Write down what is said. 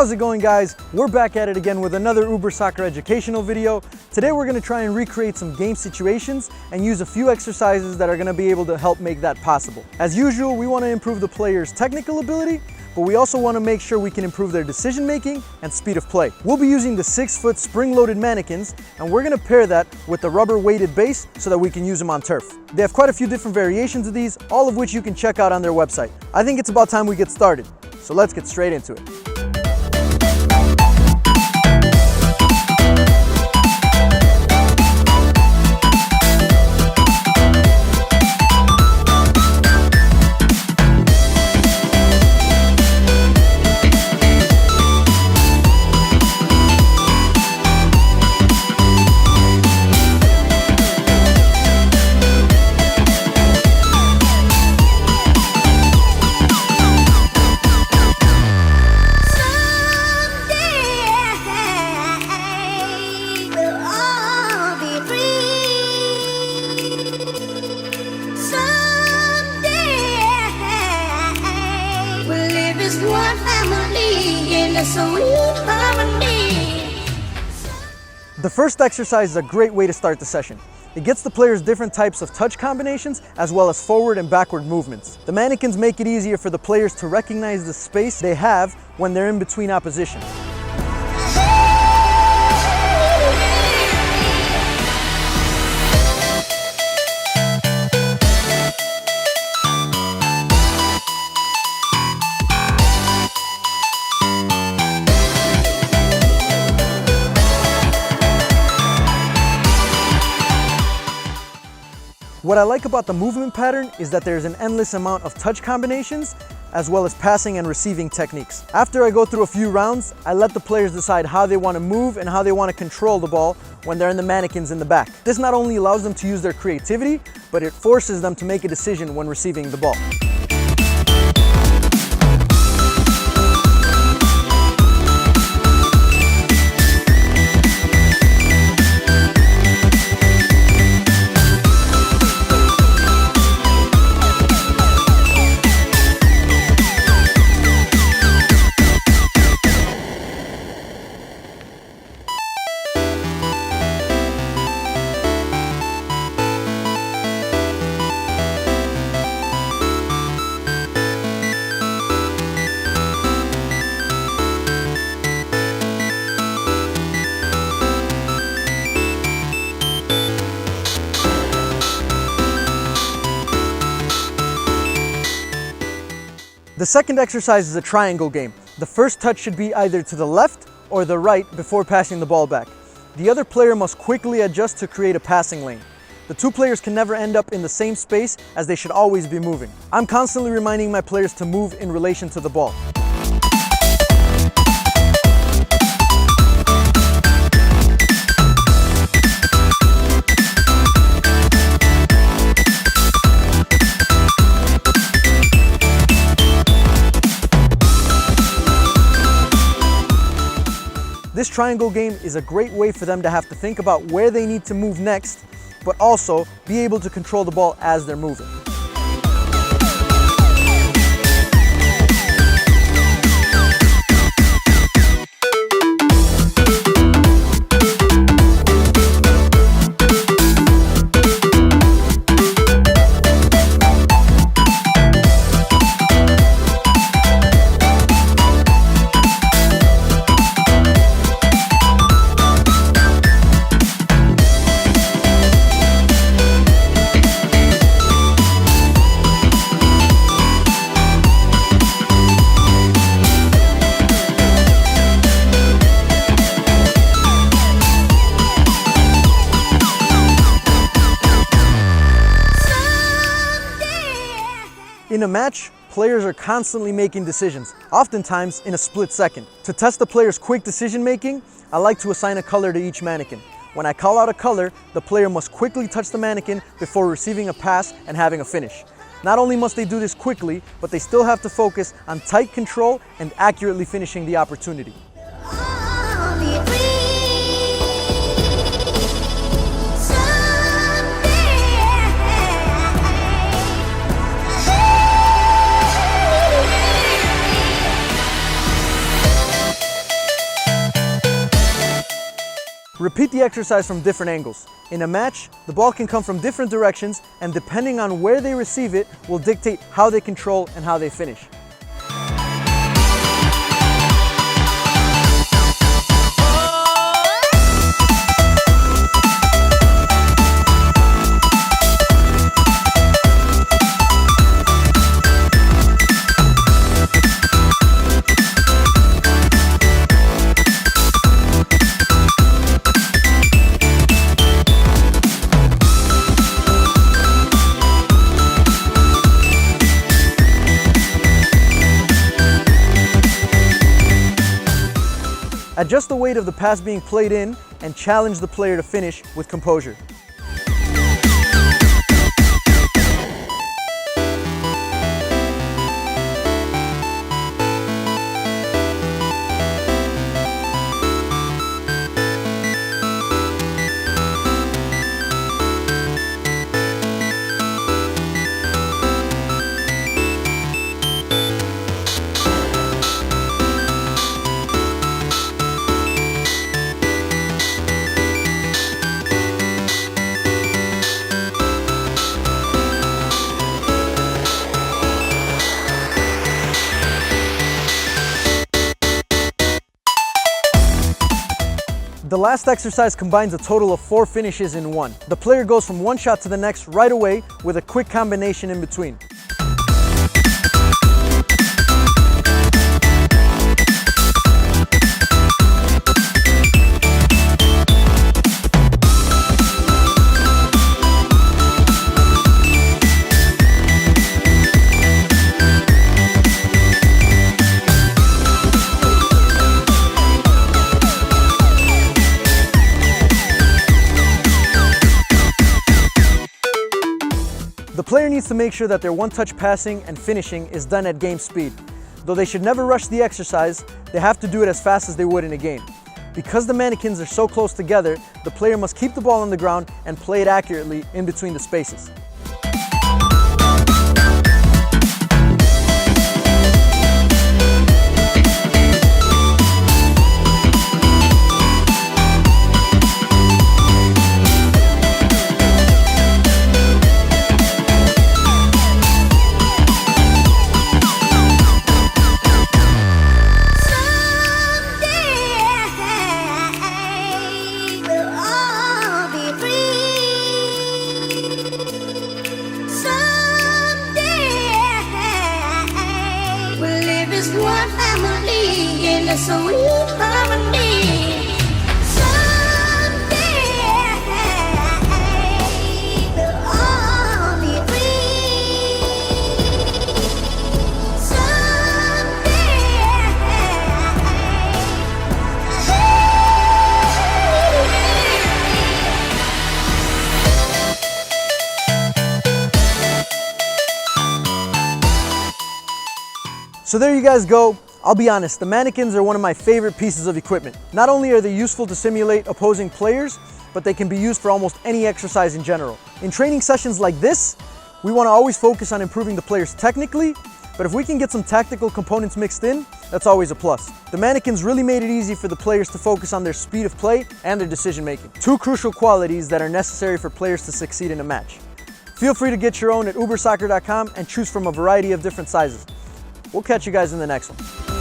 How's it going, guys? We're back at it again with another Uber Soccer educational video. Today we're going to try and recreate some game situations and use a few exercises that are going to be able to help make that possible. As usual, we want to improve the player's technical ability, but we also want to make sure we can improve their decision making and speed of play. We'll be using the 6-foot spring-loaded mannequins, and we're going to pair that with the rubber weighted base so that we can use them on turf. They have quite a few different variations of these, all of which you can check out on their website. I think it's about time we get started, so let's get straight into it. The first exercise is a great way to start the session. It gets the players different types of touch combinations as well as forward and backward movements. The mannequins make it easier for the players to recognize the space they have when they're in between opposition. What I like about the movement pattern is that there's an endless amount of touch combinations as well as passing and receiving techniques. After I go through a few rounds, I let the players decide how they want to move and how they want to control the ball when they're in the mannequins in the back. This not only allows them to use their creativity, but it forces them to make a decision when receiving the ball. The second exercise is a triangle game. The first touch should be either to the left or the right before passing the ball back. The other player must quickly adjust to create a passing lane. The two players can never end up in the same space as they should always be moving. I'm constantly reminding my players to move in relation to the ball. This triangle game is a great way for them to have to think about where they need to move next, but also be able to control the ball as they're moving. In a match, players are constantly making decisions, oftentimes in a split second. To test the player's quick decision making, I like to assign a color to each mannequin. When I call out a color, the player must quickly touch the mannequin before receiving a pass and having a finish. Not only must they do this quickly, but they still have to focus on tight control and accurately finishing the opportunity. Repeat the exercise from different angles. In a match, the ball can come from different directions, and depending on where they receive it will dictate how they control and how they finish. Adjust the weight of the pass being played in and challenge the player to finish with composure. The last exercise combines a total of 4 finishes in one. The player goes from one shot to the next right away with a quick combination in between. The player needs to make sure that their one-touch passing and finishing is done at game speed. Though they should never rush the exercise, they have to do it as fast as they would in a game. Because the mannequins are so close together, the player must keep the ball on the ground and play it accurately in between the spaces. One family in a sweet harmony. Someday we'll all be free. So there you guys go. I'll be honest, the mannequins are one of my favorite pieces of equipment. Not only are they useful to simulate opposing players, but they can be used for almost any exercise in general. In training sessions like this, we want to always focus on improving the players technically, but if we can get some tactical components mixed in, that's always a plus. The mannequins really made it easy for the players to focus on their speed of play and their decision making. 2 crucial qualities that are necessary for players to succeed in a match. Feel free to get your own at ubersoccer.com and choose from a variety of different sizes. We'll catch you guys in the next one.